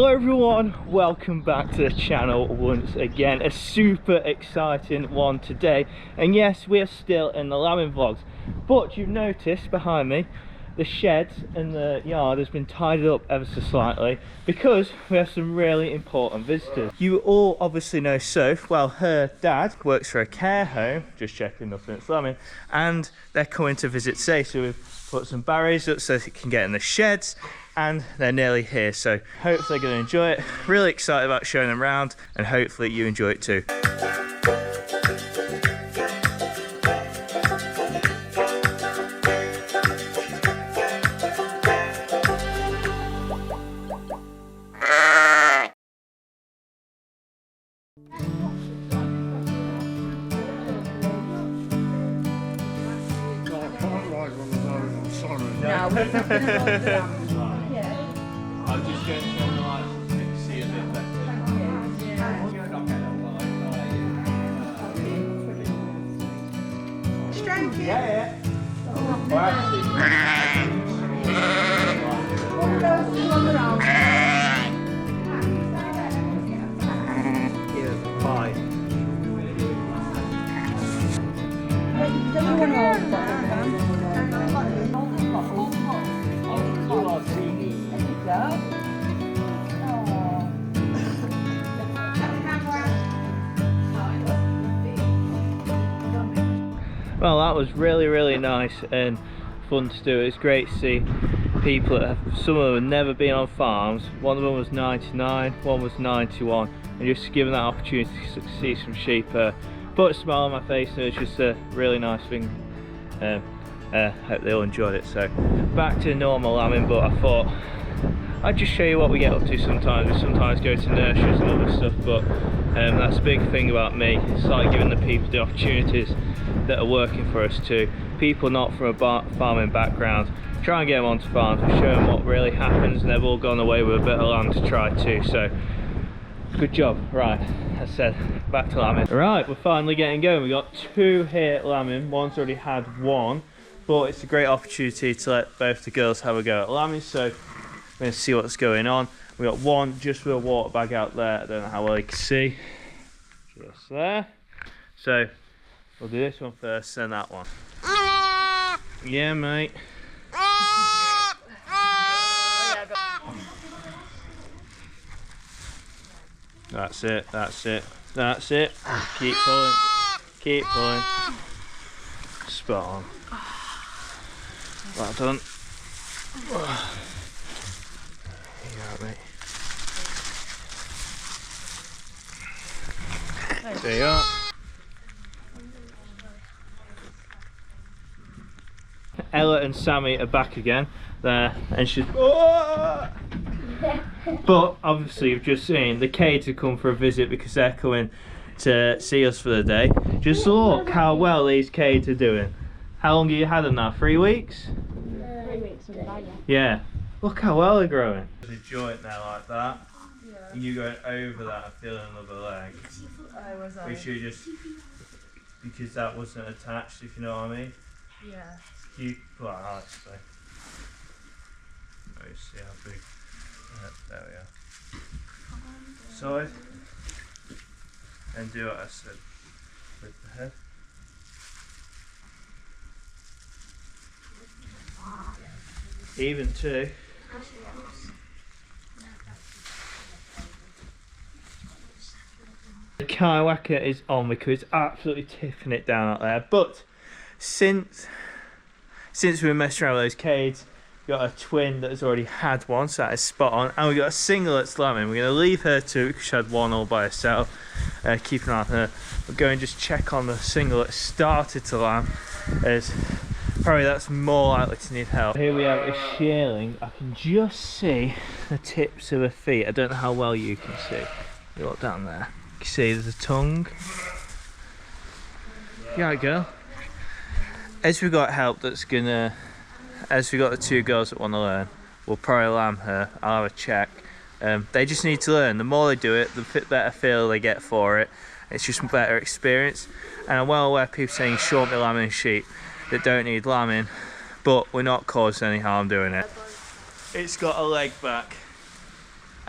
Hello everyone, welcome back to the channel once again. A super exciting one today, and yes, we are still in the lambing vlogs, but you've noticed behind me the sheds and the yard has been tidied up ever so slightly because we have some really important visitors. You all obviously know Soph. Well, her dad works for a care home, just checking nothing's lambing, and they're coming to visit today, so we've put some barriers up so they can get in the sheds, and they're nearly here, so hopefully they're going to enjoy it. Really excited about showing them around, and hopefully you enjoy it too. No, we're not going to hold them. I'm just going to turn the lights on so you can see a bit better. Strength, Yeah. Well, actually, bye. Well, that was really nice and fun to do. It's great to see people that have, some of them have never been on farms. One of them was 99, one was 91, and just given that opportunity to see some sheep, put a smile on my face, and it's just a really nice thing. Hope they all enjoyed it. So back to normal lambing, but I thought I'd just show you what we get up to sometimes. We sometimes go to nurseries and other stuff, but that's a big thing about me. It's like giving the people the opportunities that are working for us too. People not from a farming background, try and get them onto farms and show them what really happens, and they've all gone away with a bit of lamb to try too. So good job. Right, as I said, back to lambing. Right, we're finally getting going. We got two here lambing. One's already had one, but it's a great opportunity to let both the girls have a go at lambing. So we're going to see what's going on. We got one just with a water bag out there. I don't know how well you can see. Just there. So we'll do this one first, then that one. Yeah, mate. That's it, that's it, that's it. Keep pulling, keep pulling. Spot on. Well done. Here you go, mate. There you are. Ella and Sammy are back again there, and she's but obviously you've just seen the Cades have come for a visit because they're coming to see us for the day. Just look how well these Cades are doing. How long have you had them now? 3 weeks? 3 weeks with a yeah. Look how well they're growing. There's a joint there like that. Yeah. And you going over that and feeling another leg. We should just, because that wasn't attached, if you know what I mean. Yeah. Keep, well, actually. Let me see how big. There we are. Side. And do what I said with the head. Even too. The Kaiwaka is on because it's absolutely tipping it down out there. But since we were messing around with those Cades, we got a twin that has already had one, so that is spot on. And we got a single that's lambing. We're going to leave her too because she had one all by herself. Keep an eye on her. We'll go and just check on the single that started to lamb, as probably that's more likely to need help. Here we have a shearling. I can just see the tips of her feet. I don't know how well you can see. You look down there. You can see there's a tongue. Yeah, girl. As we got help that's gonna, as we got the two girls that want to learn, we'll probably lamb her. I'll have a check. They just need to learn. The more they do it, the better feel they get for it. It's just a better experience. And I'm well aware people saying short me lambing sheep that don't need lambing, but we're not causing any harm doing it. It's got a leg back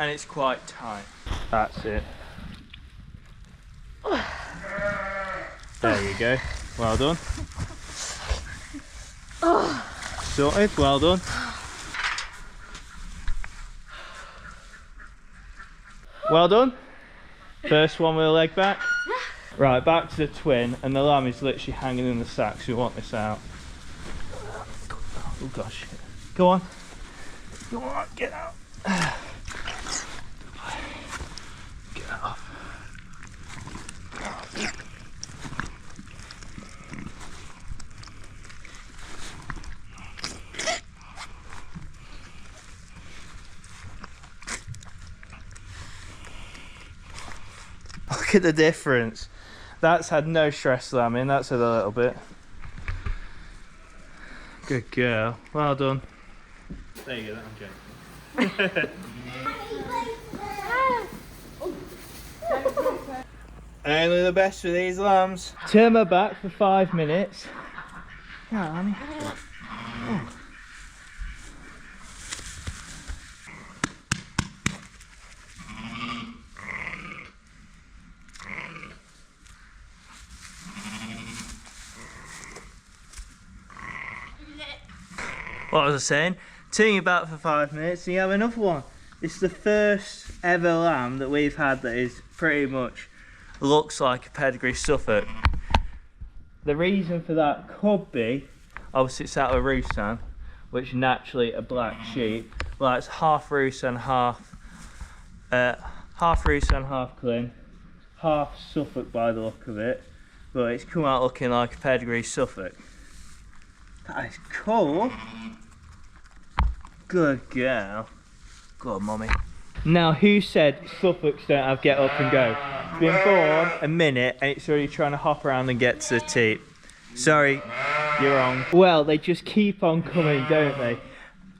and it's quite tight. That's it. There you go. Well done. Sorted. Well done. Well done. First one with the leg back. Right, back to the twin, and the lamb is literally hanging in the sack, so we want this out. Oh gosh. Go on. Go on, get out. Get off. Look at the difference. That's had no stress lambing, that's had a little bit. Good girl. Well done. There you go, I'm joking. Only the best for these lambs. Turn her back for 5 minutes. Yeah, honey. Oh. What was I saying? Turn your back for 5 minutes and you have another one. It's the first ever lamb that we've had that is pretty much looks like a pedigree Suffolk. The reason for that could be, obviously it's out of Russan, which naturally a black sheep. Well, it's half Russan, half Russan, half Clin, half Suffolk by the look of it, but it's come out looking like a pedigree Suffolk. That is cool. Good girl. Good mummy. Now, who said Suffolks don't have get up and go? It's been born a minute and it's already trying to hop around and get to the teat. Sorry, you're wrong. Well, they just keep on coming, don't they?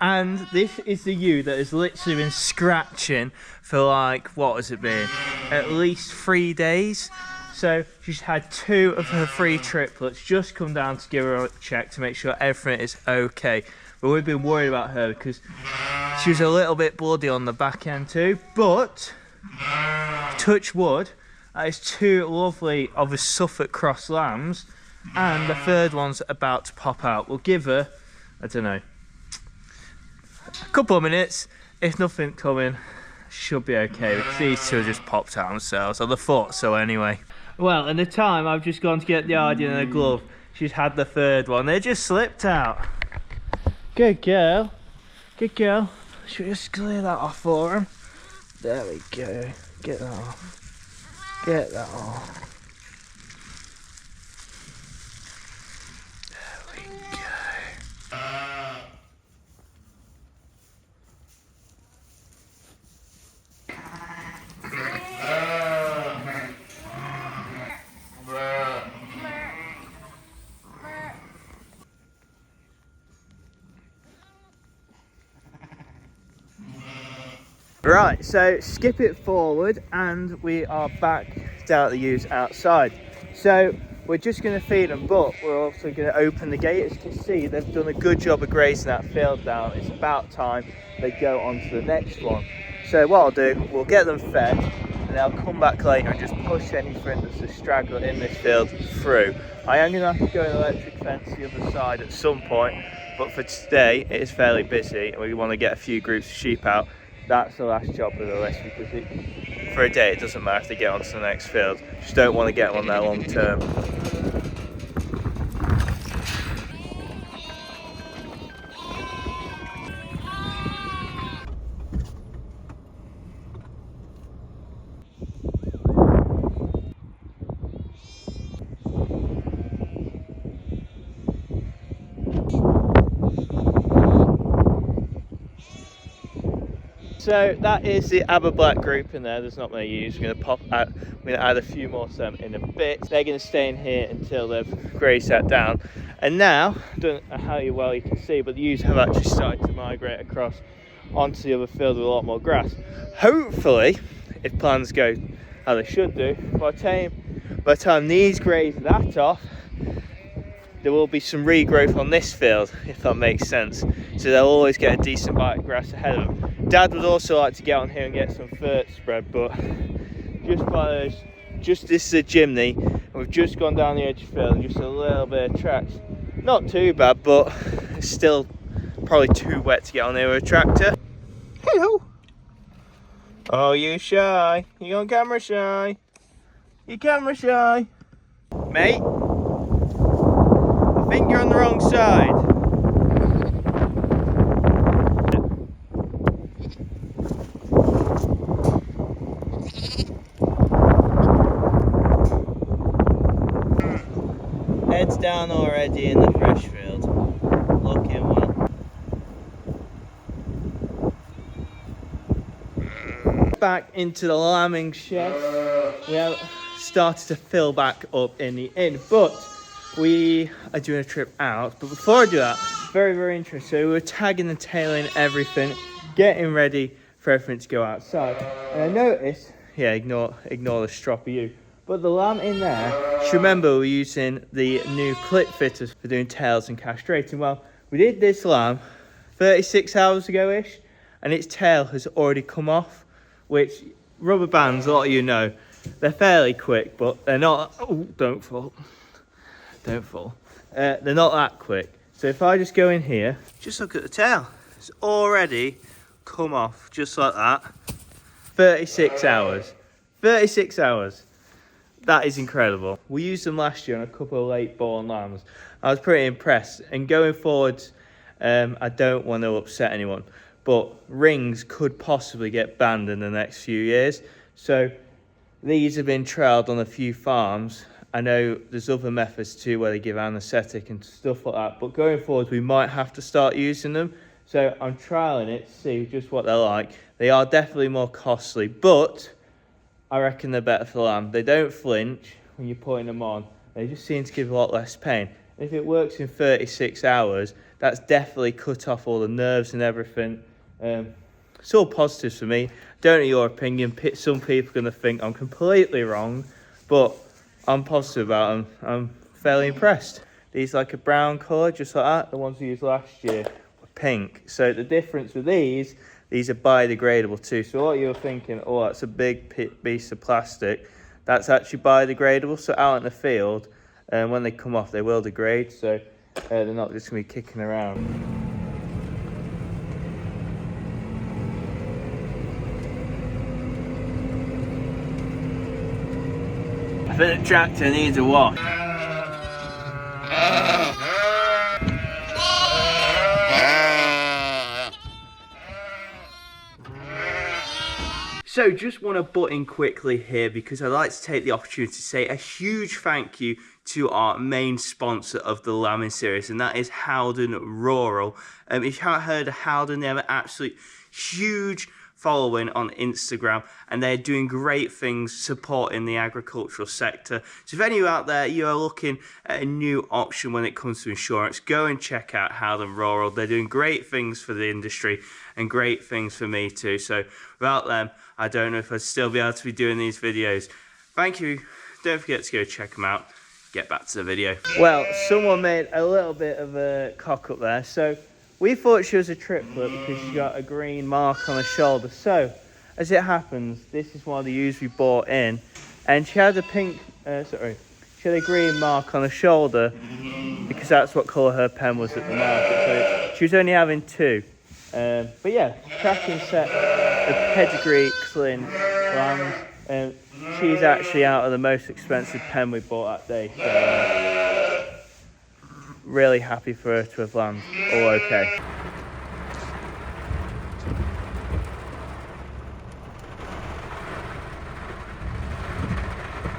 And this is the ewe that has literally been scratching for like, what has it been? At least 3 days. So she's had 2 of her 3 triplets just come down to give her a check to make sure everything is okay. But we've been worried about her because she was a little bit bloody on the back end too. But, touch wood, that is 2 lovely of a Suffolk cross lambs. And the third one's about to pop out. We'll give her, I don't know, a couple of minutes. If nothing coming, should be okay. Because these 2 have just popped out themselves. I'd have thought so anyway. Well, in the time I've just gone to get the Ardy and a glove, she's had the third one. They just slipped out. Good girl. Good girl. Should we just clear that off for him? There we go. Get that off. Get that off. There we go. Right, so skip it forward and we are back down at the ewes outside. So we're just going to feed them, but we're also going to open the gate. As you can see, they've done a good job of grazing that field down. It's about time they go on to the next one. So what I'll do, we'll get them fed and I'll come back later and just push anything that's a straggler in this field through. I am going to have to go an electric fence the other side at some point, but for today it is fairly busy and we want to get a few groups of sheep out. That's the last job of the list because for a day it doesn't matter if they get onto the next field. Just don't want to get them on there long term. So that is the Aber Black group in there. There's not many ewes. We're going to add a few more to them in a bit. They're going to stay in here until they've grazed that down. And now, I don't know how well you can see, but the ewes have actually started to migrate across onto the other field with a lot more grass. Hopefully, if plans go how they should do, by the time these graze that off, there will be some regrowth on this field, if that makes sense. So they'll always get a decent bite of grass ahead of them. Dad would also like to get on here and get some fert spread, but just this is a chimney, and we've just gone down the edge of the field, and just a little bit of tracks. Not too bad, but it's still probably too wet to get on here with a tractor. Hello. Oh, you shy? You on camera shy? You camera shy? Mate? I think you're on the wrong side. Head's down already in the fresh field. Looking well. Back into the lambing shed. We have started to fill back up in the inn, but we are doing a trip out. But before I do that, very, very interesting. So we were tagging and tailing everything, getting ready for everything to go outside. And I noticed, yeah, ignore the stroppy you. But the lamb in there, just remember we're using the new clip fitters for doing tails and castrating. Well, we did this lamb 36 hours ago-ish, and its tail has already come off, which rubber bands, a lot of you know, they're fairly quick, but they're not, oh, don't fall. They're not that quick. So if I just go in here, just look at the tail. It's already come off, just like that. 36 hours. 36 hours. That is incredible. We used them last year on a couple of late born lambs. I was pretty impressed. And going forwards, I don't want to upset anyone, but rings could possibly get banned in the next few years. So these have been trialled on a few farms. I know there's other methods too where they give anaesthetic and stuff like that, but going forward we might have to start using them. So I'm trialling it to see just what they're like. They are definitely more costly, but I reckon they're better for the lamb. They don't flinch when you're putting them on. They just seem to give a lot less pain. And if it works in 36 hours, that's definitely cut off all the nerves and everything. It's all positives for me. Don't know your opinion. Some people are going to think I'm completely wrong, but I'm positive about them. I'm fairly impressed. These like a brown colour, just like that. The ones we used last year were pink. So the difference with these are biodegradable too. So what you're thinking, oh, that's a big piece of plastic. That's actually biodegradable. So out in the field, when they come off, they will degrade. So they're not just going to be kicking around. I think the tractor needs a wash. So just want to butt in quickly here because I'd like to take the opportunity to say a huge thank you to our main sponsor of the lambing series, and that is Howden Rural. If you haven't heard of Howden, they have an absolute huge following on Instagram, and they're doing great things supporting the agricultural sector. So if any of you out there, you are looking at a new option when it comes to insurance, go and check out Howden Rural. They're doing great things for the industry and great things for me too. So without them, I don't know if I'd still be able to be doing these videos. Thank you. Don't forget to go check them out. Get back to the video. Well, someone made a little bit of a cock up there. So we thought she was a triplet because she got a green mark on her shoulder. So as it happens, this is one of the ewes we bought in, and she had a she had a green mark on her shoulder because that's what colour her pen was at the market. So she was only having two. But yeah, cracking set of pedigree clean lambs. She's actually out of the most expensive pen we bought that day. So really happy for her to have landed all okay.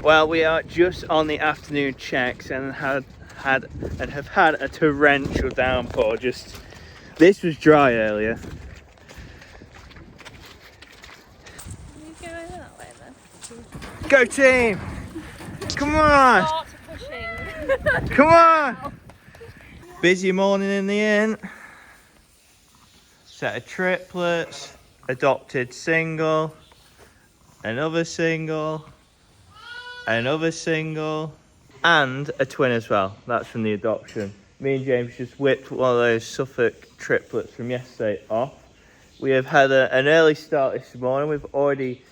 Well, we are just on the afternoon checks and have had a torrential downpour. This was dry earlier. You go over that way then. Go team! Come on! Start pushing. Come on! Busy morning in the inn. Set of triplets. Adopted single. Another single. Another single. And a twin as well. That's from the adoption. Me and James just whipped one of those Suffolk triplets from yesterday off. We have had an early start this morning. We've already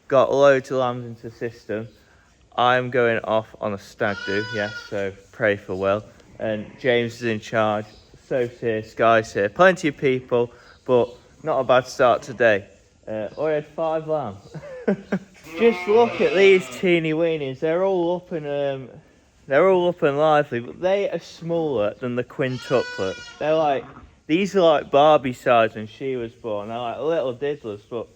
got loads of lambs into the system. I'm going off on a stag do, yes, so pray for Will. And James is in charge. Soph's here, Sky's here, plenty of people, but not a bad start today. Already had 5 lambs. Just look at these teeny weenies. They're all up and lively, but they are smaller than the quintuplets. They're like, these are like Barbie size when she was born. They're like little diddlers, but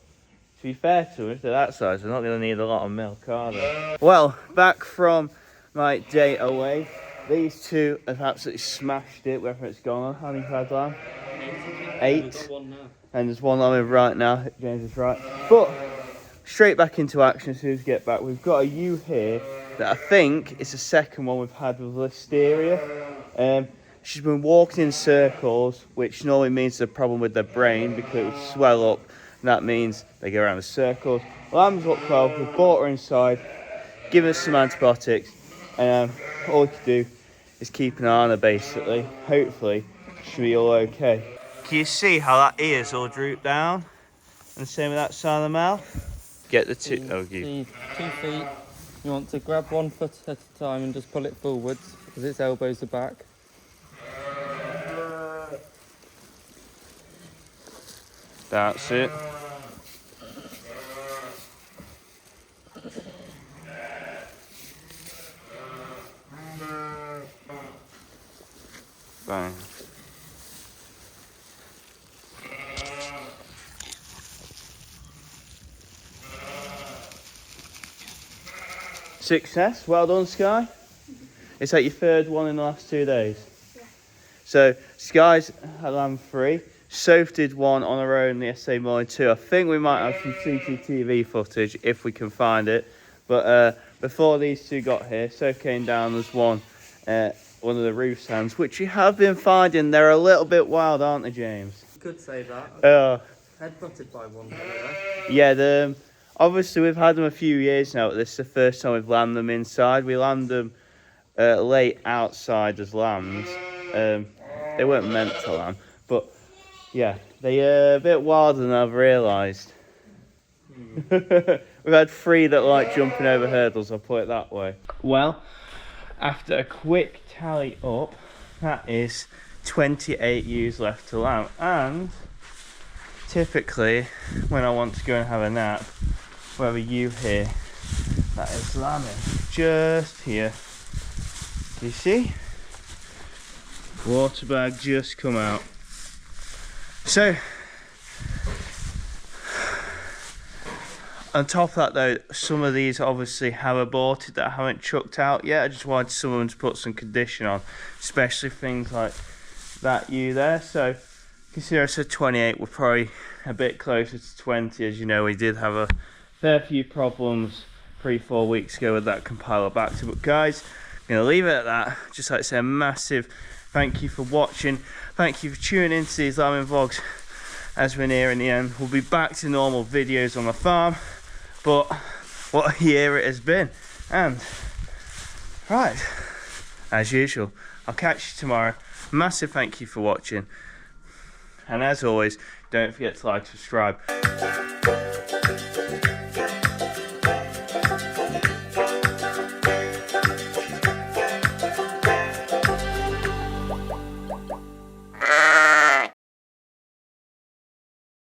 to be fair to them, if they're that size, they're not going to need a lot of milk, are they? Well, back from my day away, these two have absolutely smashed it, whether it's gone on. How many have had lamb? 8. And there's one lamb right now, James is right. But straight back into action as soon as we get back. We've got a ewe here that I think is the second one we've had with listeria. She's been walking in circles, which normally means there's a problem with their brain because it would swell up. And that means they go around in circles. Lamb's look well. We've brought her inside, given her some antibiotics, and all we can do is keep an eye on her basically. Hopefully, she'll be all okay. Can you see how that ear's all drooped down? And the same with that side of the mouth? Get the two. Oh, you. 2 feet. You want to grab 1 foot at a time and just pull it forwards because its elbows are back. That's it. Bang. Success. Well done, Sky. Is that your 3rd one in the last 2 days? Yeah. So Sky's had lamb 3. Soph did one on her own yesterday morning too. I think we might have some CCTV footage if we can find it. But before these two got here, Soph came down. There's one of the roof stands, which you have been finding. They're a little bit wild, aren't they, James? You could say that. Head-butted by one. Yeah, obviously we've had them a few years now. This is the first time we've lambed them inside. We lambed them late outside as lambs. They weren't meant to lamb, but yeah, they're a bit wilder than I've realised. We've had 3 that like jumping over hurdles, I'll put it that way. Well, after a quick tally up, that is 28 ewes left to lamb. And typically, when I want to go and have a nap, we have a ewe here that is lambing just here. You see? Water bag just come out. So, on top of that though, some of these obviously have aborted that haven't chucked out yet. I just wanted someone to put some condition on, especially things like that ewe there. So, consider I said 28, we're probably a bit closer to 20. As you know, we did have a fair few problems 3-4 weeks ago with that compiler back to. But guys, I'm going to leave it at that. Just like to say a massive thank you for watching. Thank you for tuning into these lambing vlogs as we're nearing the end. We'll be back to normal videos on the farm, but what a year it has been. And right, as usual, I'll catch you tomorrow. Massive thank you for watching, and as always, don't forget to like, subscribe.